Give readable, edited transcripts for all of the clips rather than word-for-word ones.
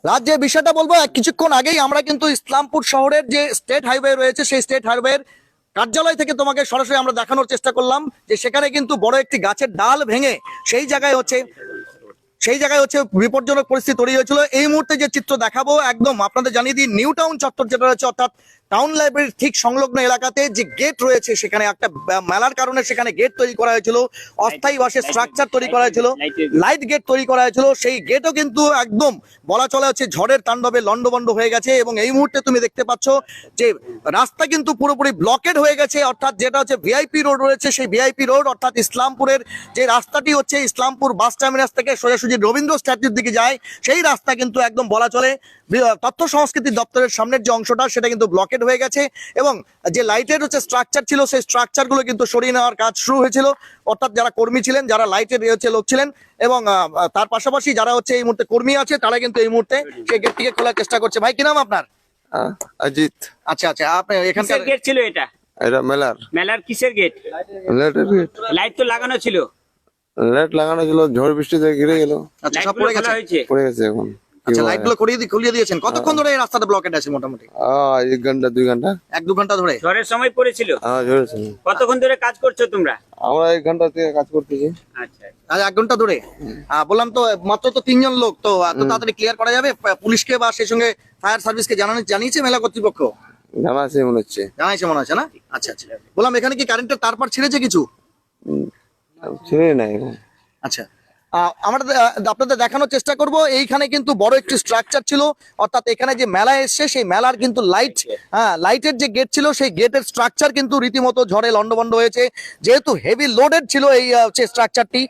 রাত যে বিষয়টা বলবো, কিছুক্ষণ আগেই আমরা কিন্তু ইসলামপুর শহরের যে স্টেট হাইওয়ে রয়েছে সেই স্টেট হাইওয়ের কার্যালয় থেকে তোমাকে সরাসরি আমরা দেখানোর চেষ্টা করলাম যে সেখানে কিন্তু বড় একটি গাছের ডাল ভেঙে সেই জায়গায় হচ্ছে বিপজ্জনক পরিস্থিতি তৈরি হয়েছিল। এই মুহূর্তে যে চিত্র দেখাবো একদম আপনাদের জানিয়ে দিই, নিউ টাউন চত্বর যেটা রয়েছে অর্থাৎ টাউন লাইব্রেরির ঠিক সংলগ্ন এলাকাতে যে গেট রয়েছে, সেখানে একটা মেলার কারণে সেখানে গেট তৈরি করা হয়েছিল, অস্থায়ী বাসের স্ট্রাকচার তৈরি করা হয়েছিল, লাইট গেট তৈরি করা হয়েছিল। সেই গেটও কিন্তু একদম বলা চলে হচ্ছে ঝড়ের তাণ্ডবে লন্ডভন্ড হয়ে গেছে। এবং এই মুহূর্তে তুমি দেখতে পাচ্ছ যে রাস্তা কিন্তু পুরোপুরি ব্লকেড হয়ে গেছে, অর্থাৎ যেটা হচ্ছে ভিআইপি রোড রয়েছে সেই ভিআইপি রোড অর্থাৎ ইসলামপুরের যে রাস্তাটি হচ্ছে ইসলামপুর বাস টার্মিনাস থেকে সোজাসুজি রবীন্দ্র স্ট্যাচুর দিকে যায়, সেই রাস্তা কিন্তু একদম বলা চলে তথ্য সংস্কৃতি দপ্তরের সামনের যে অংশটা সেটা কিন্তু ব্লকেড হয়ে গেছে। এবং যে লাইটের হচ্ছে স্ট্রাকচার ছিল সেই স্ট্রাকচার গুলো কিন্তু সরিয়ে নেওয়ার কাজ শুরু হয়েছিল, অর্থাৎ যারা কর্মী ছিলেন, যারা লাইটের হচ্ছে লোক ছিলেন এবং তার পাশাপাশি যারা হচ্ছে এই মুহূর্তে কর্মী আছে তারা কিন্তু এই মুহূর্তে সেই গেটটিকে খোলার চেষ্টা করছে। ভাই কি নাম আপনার? অজিত। আচ্ছা আচ্ছা, আপনি এখানকার গেট ছিল এটা? এটা মেলার কিসের গেট? লাইটের গেট। লাইট তো লাগানো ছিল। লাইট লাগানো ছিল, ঝড় বৃষ্টিতে ঘিরে গেল। আচ্ছা, সব পড়ে গেছে? পড়ে গেছে এখন। আচ্ছা, লাইট গুলো খুলিয়ে দিয়েছেন? কতক্ষণ ধরে এই রাস্তাটা ব্লকেড আছে মোটামুটি? 1 ঘন্টা 2 ঘন্টা। 1-2 ঘন্টা ধরে? ঝড়ের সময় পড়েছিল? হ্যাঁ, ঝড়ের সময়। কতক্ষণ ধরে কাজ করছো তোমরা? আমরা 1 ঘন্টা থেকে কাজ করতেছি। আচ্ছা, আজ 1 ঘন্টা ধরে। বললাম তো মাত্র তো 3 জন লোক, তো এত তাড়াতাড়ি ক্লিয়ার করা যাবে? পুলিশকে বা সেই সঙ্গে ফায়ার সার্ভিসকে জানিয়েছে মেলা কর্তৃপক্ষ? জানাইছে মনে হচ্ছে না? আচ্ছা আচ্ছা, বললাম এখানে কি কারেন্টের তারপার ছিঁড়েছে কিছু? ছেড়ে নাই। আচ্ছা, আমরা আপনাদের দেখানোর চেষ্টা করব। এইখানে কিন্তু বড় একটি স্ট্রাকচার ছিল, অর্থাৎ এখানে যে মেলা এসছে সেই মেলার কিন্তু লাইটের যে গেট ছিল সেই গেটের স্ট্রাকচার কিন্তু রীতিমতো ঝড়ে লন্ডভন্ড হয়েছে, যেহেতু হেভি লোডেড ছিল এই হচ্ছে স্ট্রাকচারটি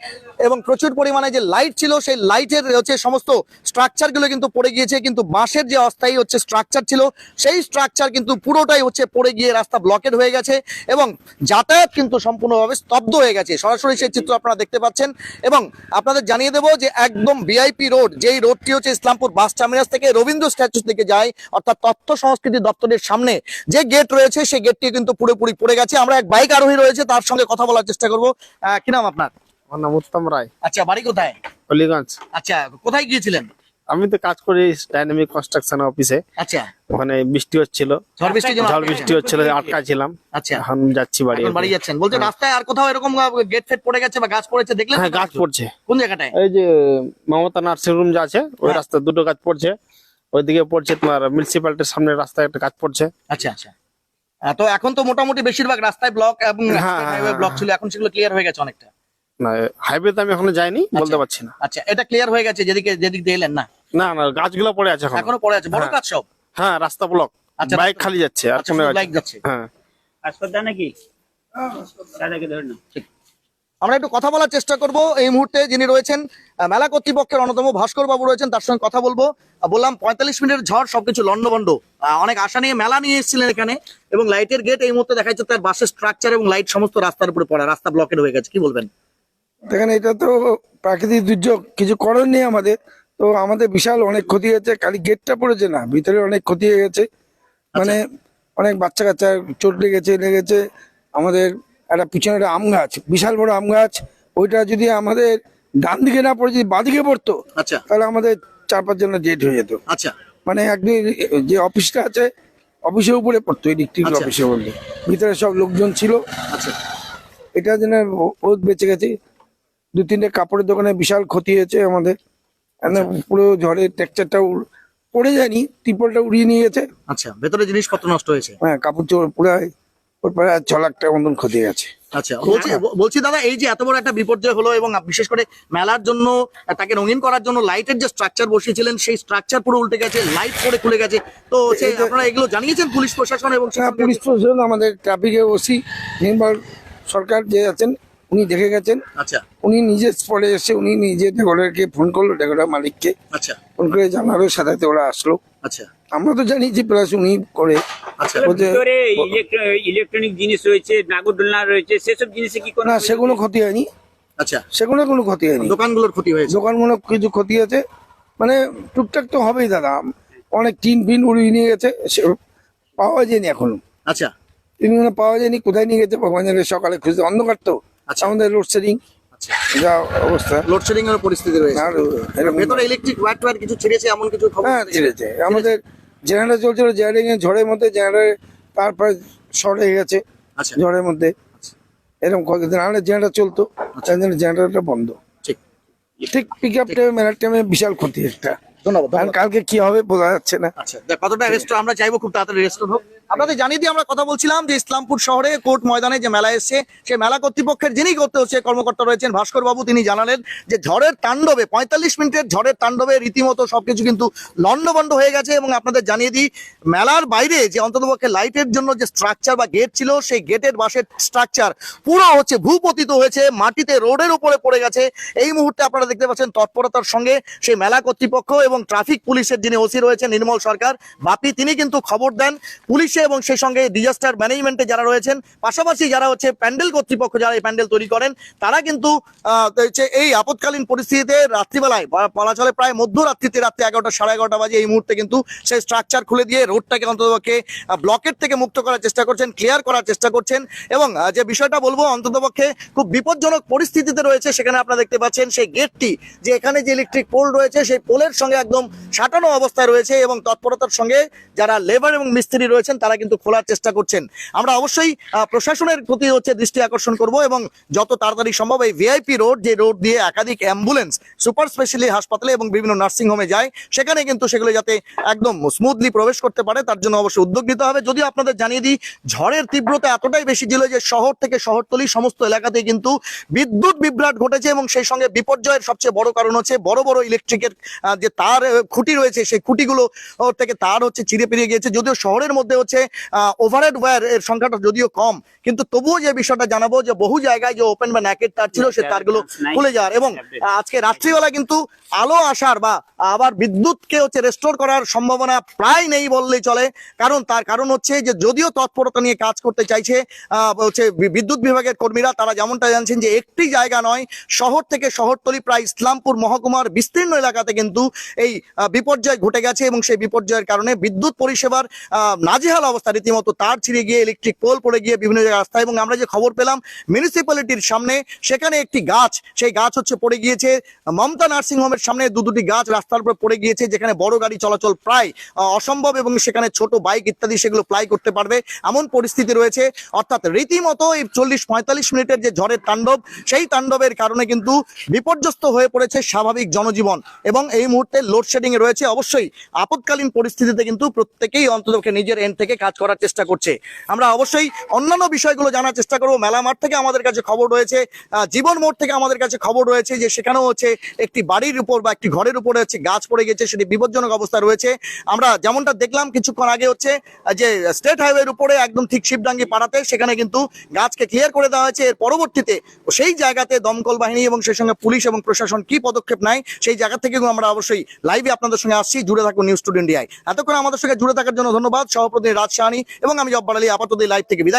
এবং প্রচুর পরিমাণে যে লাইট ছিল সেই লাইটের হচ্ছে সমস্ত স্ট্রাকচার গুলো কিন্তু পড়ে গিয়েছে। কিন্তু বাঁশের যে অস্থায়ী হচ্ছে স্ট্রাকচার ছিল সেই স্ট্রাকচার কিন্তু পুরোটাই হচ্ছে পড়ে গিয়ে রাস্তা ব্লকেড হয়ে গেছে এবং যাতায়াত কিন্তু সম্পূর্ণভাবে স্তব্ধ হয়ে গেছে। সরাসরি সেই চিত্র আপনারা দেখতে পাচ্ছেন। এবং আপনাদের জানিয়ে দেবো যে একদম ভিআইপি রোড, যেই রোডটি হচ্ছে ইসলামপুর বাস টার্মিনাস থেকে রবীন্দ্র স্ট্যাচু থেকে যায়, অর্থাৎ তথ্য সংস্কৃতি দপ্তরের সামনে যে গেট রয়েছে সেই গেটটি কিন্তু পুরোপুরি পড়ে গেছে। আমরা এক বাইক আরোহী রয়েছে, তার সঙ্গে কথা বলার চেষ্টা করবো। কি নাম আপনার? আমার নাম উত্তম রায়। আচ্ছা, বাড়ি কোথায়? হলিগঞ্জ। আচ্ছা, কোথায় গিয়েছিলেন? আমি তো কাজ করি ডাইনামিক কনস্ট্রাকশন অফিসে। আচ্ছা, ওখানে বৃষ্টি হচ্ছিল, ঝড় বৃষ্টি হচ্ছিল, আটকা ছিলাম। আচ্ছা, এখন যাচ্ছি বাড়ি। এখন বাড়ি যাচ্ছেন? বলতে রাস্তায় আর কোথাও এরকম গেট ফেট পড়ে গেছে বা গাছ পড়েছে দেখলেন? হ্যাঁ, গাছ পড়ছে। কোন জায়গাটায়? এই যে মমতা নার্সিং হোম যা আছে ওই রাস্তা দুটো গাছ পড়ছে, ওইদিকে পড়ছে তোমার মিউনিসিপ্যালিটির সামনে রাস্তায় একটা গাছ পড়ছে। আচ্ছা আচ্ছা, তো এখন তো মোটামুটি বেশিরভাগ রাস্তায় ব্লক এবং হাইওয়ে ব্লক ছিল, এখন সেগুলো ক্লিয়ার হয়ে গেছে অনেকটা। না, হাইওয়ে তো আমি এখনো যাইনি, বলতে পারছি না। আচ্ছা, এটা ক্লিয়ার হয়ে গেছে যেদিক দিয়ে এলেন? না না না, গাছগুলো পড়ে আছে এখনো পড়ে আছে, বড় গাছ সব? হ্যাঁ, রাস্তা ব্লক। আচ্ছা, বাইক খালি যাচ্ছে আর কোনো বাইক যাচ্ছে? হ্যাঁ। হাসপাতাল নাকি? দাদাকে ধরে না। আমরা একটু কথা বলার চেষ্টা করব। এই মুহূর্তে যিনি রয়েছেন মেলা কর্তৃপক্ষের অন্যতম ভাস্কর বাবু রয়েছেন, তার সঙ্গে কথা বলবো। বললাম 45 মিনিটের ঝড়, সবকিছু লন্ডভন্ড। অনেক আশা নিয়ে মেলা নিয়ে এসেছিলেন এখানে এবং লাইটের গেট এই মুহূর্তে দেখা যাচ্ছে তার বাসের স্ট্রাকচার এবং লাইট সমস্ত রাস্তার উপরে পড়া, রাস্তা ব্লকেড হয়ে গেছে। কি বলবেন? দেখেন, এটা তো প্রাকৃতিক দুর্যোগ, কিছু করার নেই আমাদের। তো আমাদের বিশাল অনেক ক্ষতি হয়েছে, খালি গেটটা পড়েছে না, ভিতরে অনেক ক্ষতি হয়ে গেছে। মানে অনেক বাচ্চা কাচ্চা চোট লেগেছে। আমাদের একটা পিছনে একটা আম গাছ, বিশাল বড় আম গাছ, ওইটা যদি আমাদের ডান দিকে না পড়ে যদি বাঁদিকে পড়তো, আচ্ছা, তাহলে আমাদের 4-5 জনের ডেট হয়ে যেত। আচ্ছা, মানে একদিন যে অফিসটা আছে অফিসের উপরে পড়তো, ইলেকট্রিক অফিসে বলতে, ভিতরে সব লোকজন ছিল। আচ্ছা, এটা যেন বহুত বেঁচে গেছে। 2-3টে কাপড়ের দোকানে বিশাল ক্ষতি হয়েছে আমাদের। পুরো ঝড়ের টেক্সচারটা পড়ে যায়নি, ত্রিপলটা উড়িয়ে নিয়ে গেছে। আচ্ছা, ভেতরে জিনিসপত্র নষ্ট হয়েছে? হ্যাঁ, কাপড় চোপড় পুরো ওর প্রায় 6 লাখ টাকা মতন ক্ষতি গেছে। আচ্ছা, বলছি দাদা, এই যে এত বড় একটা বিপর্যয় হলো এবং বিশেষ করে মেলার জন্য তাকে রঙিন করার জন্য লাইটের যে স্ট্রাকচার বসিয়েছিলেন সেই স্ট্রাকচার পুরো উল্টে গেছে, লাইট পড়ে খুলে গেছে, তো আপনারা এগুলো জানিয়েছেন পুলিশ প্রশাসন? এবং পুলিশ প্রশাসন, আমাদের ট্রাফিকে ওসি নির্মল সরকার যে আছেন উনি দেখে গেছেন। আচ্ছা, উনি নিজে স্পটে এসে উনি নিজে ডেকোরেটরকে ফোন করলো, ডেকোরেটর মালিককে। আচ্ছা, ফোন করে জানালো, সাথে ওরা আসলো। আচ্ছা, আমরা তো জানি যে প্লাস উনি করে। আচ্ছা, ভিতরে ইলেকট্রনিক জিনিস রয়েছে, নাগরদোলনা রয়েছে, সেসব জিনিসে কি কোনো? না, সেগুলো ক্ষতি হয়নি। আচ্ছা, সেগুলো কোনো ক্ষতি হয়নি। দোকানগুলোর ক্ষতি হয়েছে? দোকানগুলো কিছু ক্ষতি আছে, মানে টুকটাক তো হবেই দাদা। অনেক টিন ফিন উড়িয়ে নিয়ে গেছে, পাওয়া যায়নি এখনো। আচ্ছা, টিনগুলো পাওয়া যায়নি, কোথায় নিয়ে গেছে ভগবান জানে। সকালে খুঁজতে অন্ধকার তো, আমাদের লোডশেডিং, যা অবস্থা। লোডশেডিং এর পরিস্থিতি রয়েছে। আর এরকম ভেতরে ইলেকট্রিক ওয়্যার টয়ার কিছু ছিঁড়েছে এমন কিছু খবর? হ্যাঁ ছিঁড়েছে। আমাদের জেনারেটর চলছিল, জেনারেটিং এর ঝড়ের মধ্যে জেনারেটর তারপরে শর্ট হয়ে গেছে আচ্ছা, ঝড়ের মধ্যে। এরকম কয়েকদিন আগে জেনারেটর চলতো, তাই জন্য জেনারেটরটা বন্ধ। ঠিক। ঠিক পিক আপ টাইমে মেলার টাইমে বিশাল ক্ষতি একটা। ধন্যবাদ, আর ধন্যবাদ। কালকে কি হবে বোঝা যাচ্ছে না। আচ্ছা, কতটা রেস্টোর আমরা চাইবো খুব তাড়াতাড়ি রেস্টোর হোক। আপনাদের জানিয়ে দিয়ে আমরা কথা বলছিলাম যে ইসলামপুর শহরে কোর্ট ময়দানে যে মেলা এসছে, সেই মেলা কর্তৃপক্ষের যিনি করতে হচ্ছে কর্মকর্তা রয়েছেন ভাস্কর বাবু, তিনি জানালেন যে ঝড়ের তাণ্ডবে 45 মিনিটের ঝড়ের তাণ্ডবে রীতিমতো সবকিছু কিন্তু লন্ডভন্ড হয়ে গেছে। এবং আপনাদের জানিয়ে দিই, মেলার বাইরে যে অন্ততপক্ষে লাইটের জন্য যে স্ট্রাকচার বা গেট ছিল, সেই গেটের বাঁশের স্ট্রাকচার পুরো হচ্ছে ভূপতিত হয়েছে, মাটিতে রোডের উপরে পড়ে গেছে। এই মুহূর্তে আপনারা দেখতে পাচ্ছেন তৎপরতার সঙ্গে সেই মেলা কর্তৃপক্ষ এবং ট্রাফিক পুলিশের যিনি ওসি রয়েছেন নির্মল সরকার বাপি, তিনি কিন্তু খবর দেন পুলিশে এবং সেই সঙ্গে ডিজাস্টার ম্যানেজমেন্টে যারা রয়েছেন, পাশাপাশি যারা হচ্ছে প্যান্ডেল কর্তৃপক্ষ যারা এই প্যান্ডেল তৈরি করেন, তারা কিন্তু এই আপৎকালীন পরিস্থিতিতে রাত্রিবেলায় বলা চলে প্রায় মধ্যরাত্রিতে, রাত্রি 11টা 11:30 বাজে এই মুহূর্তে কিন্তু সেই স্ট্রাকচার খুলে দিয়ে রোডটাকে অন্ততপক্ষে ব্লকের থেকে মুক্ত করার চেষ্টা করছেন, ক্লিয়ার করার চেষ্টা করছেন। এবং যে বিষয়টা বলবো, অন্ততপক্ষে খুব বিপজ্জনক পরিস্থিতিতে রয়েছে সেখানে আপনারা দেখতে পাচ্ছেন সেই গেটটি, যে এখানে যে ইলেকট্রিক পোল রয়েছে সেই পোলের সঙ্গে একদম সাঁটানো অবস্থায় রয়েছে এবং তৎপরতার সঙ্গে যারা লেবার এবং মিস্ত্রি রয়েছেন তারা কিন্তু খোলার চেষ্টা করছেন। আমরা অবশ্যই প্রশাসনের প্রতি হচ্ছে দৃষ্টি আকর্ষণ করব এবং যত তাড়াতাড়ি সম্ভব এই ভিআইপি রোড, যে রোড দিয়ে একাধিক অ্যাম্বুলেন্স সুপার স্পেশালিটি হাসপাতালে এবং বিভিন্ন নার্সিং হোমে যায়, সেখানে কিন্তু সেগুলো যাতে একদম স্মুথলি প্রবেশ করতে পারে তার জন্য অবশ্যই উদ্যোগ নিতে হবে। যদিও আপনাদের জানিয়ে দিই, ঝড়ের তীব্রতা এতটাই বেশি ছিল যে শহর থেকে শহরতলি সমস্ত এলাকাতেই কিন্তু বিদ্যুৎ বিভ্রাট ঘটেছে এবং সেই সঙ্গে বিপর্যয়ের সবচেয়ে বড় কারণ হচ্ছে বড় বড় ইলেকট্রিকের যে তার খুঁটি রয়েছে, সেই খুঁটিগুলো থেকে তার হচ্ছে চিড়ে পেরিয়ে গিয়েছে। যদিও শহরের মধ্যে হচ্ছে ওভারহেড ওয়্যার এর সংখ্যাটা যদিও কম, কিন্তু তবুও যে বিষয়টা জানাবো যে বহু জায়গায় যে ওপেন বা ন্যাকেট তার ছিল, সে তারগুলো খুলে যাওয়ার এবং আজকে রাত্রিবেলা কিন্তু আলো আসার বা আবার বিদ্যুৎকে হচ্ছে রেস্টোর করার সম্ভাবনা প্রায় নেই বললেই চলে। তার কারণ হচ্ছে যে যদিও তৎপরতা নিয়ে কাজ করতে চাইছে হচ্ছে বিদ্যুৎ বিভাগের কর্মীরা, তারা যেমনটা জানছেন যে একটি জায়গা নয়, শহর থেকে শহরতলি প্রায় ইসলামপুর মহকুমার বিস্তীর্ণ এলাকাতে কিন্তু এই বিপর্যয় ঘটে গেছে এবং সেই বিপর্যয়ের কারণে বিদ্যুৎ পরিষেবার নাজেহাল অবস্থা, রীতিমতো তার ছিঁড়ে গিয়ে ইলেকট্রিক পোল পড়ে গিয়ে বিভিন্ন জায়গায় রাস্তায়। এবং আমরা যে খবর পেলাম মিউনিসিপ্যালিটির সামনে, সেখানে একটি গাছ, সেই গাছ হচ্ছে পড়ে গিয়েছে মমতা নার্সিং হোমের সামনে, দুটি গাছ রাস্তার উপরে পড়ে গিয়েছে, যেখানে বড় গাড়ি চলাচল প্রায় অসম্ভব এবং সেখানে ছোট বাইক ইত্যাদি সেগুলো ফ্লাই করতে পারবে এমন পরিস্থিতি রয়েছে। অর্থাৎ রীতিমতো এই 40-45 মিনিটের যে ঝড়ের তাণ্ডব, সেই তাণ্ডবের কারণে কিন্তু বিপর্যস্ত হয়ে পড়েছে স্বাভাবিক জনজীবন এবং এই মুহূর্তে লোডশেডিং এ রয়েছে। অবশ্যই আপৎকালীন পরিস্থিতিতে কিন্তু প্রত্যেকেই অন্ততপক্ষে নিজের এন্ড থেকে কাজ করার চেষ্টা করছে। আমরা অবশ্যই অন্যান্য বিষয়গুলো জানার চেষ্টা করবো। মেলা মাঠ থেকে আমাদের কাছে খবর রয়েছে, জীবন মোড় থেকে আমাদের কাছে খবর রয়েছে যে সেখানেও হচ্ছে একটি বাড়ির উপর বা একটি ঘরের উপরে হচ্ছে গাছ পড়ে গেছে, সেটি বিপজ্জনক অবস্থা রয়েছে। আমরা যেমনটা দেখলাম কিছুক্ষণ আগে হচ্ছে যে স্টেট হাইওয়ের উপরে একদম ঠিক শিবডাঙ্গি পাড়াতে, সেখানে কিন্তু গাছকে ক্লিয়ার করে দেওয়া হয়েছে। এর পরবর্তীতে সেই জায়গাতে দমকল বাহিনী এবং সেই সঙ্গে পুলিশ এবং প্রশাসন কি পদক্ষেপ নেয়, সেই জায়গা থেকে আমরা অবশ্যই লাইভে আপনাদের সঙ্গে আসছি। জুড়ে থাকুন নিউজ টুডে ইন্ডিয়ায়। এতক্ষণ আমাদের সঙ্গে জুড়ে থাকার জন্য ধন্যবাদ। সহপ্রতিনিধি রাজ সাহানি এবং আমি জব্বার আলী আপাতত লাইভ থেকে বিদায়।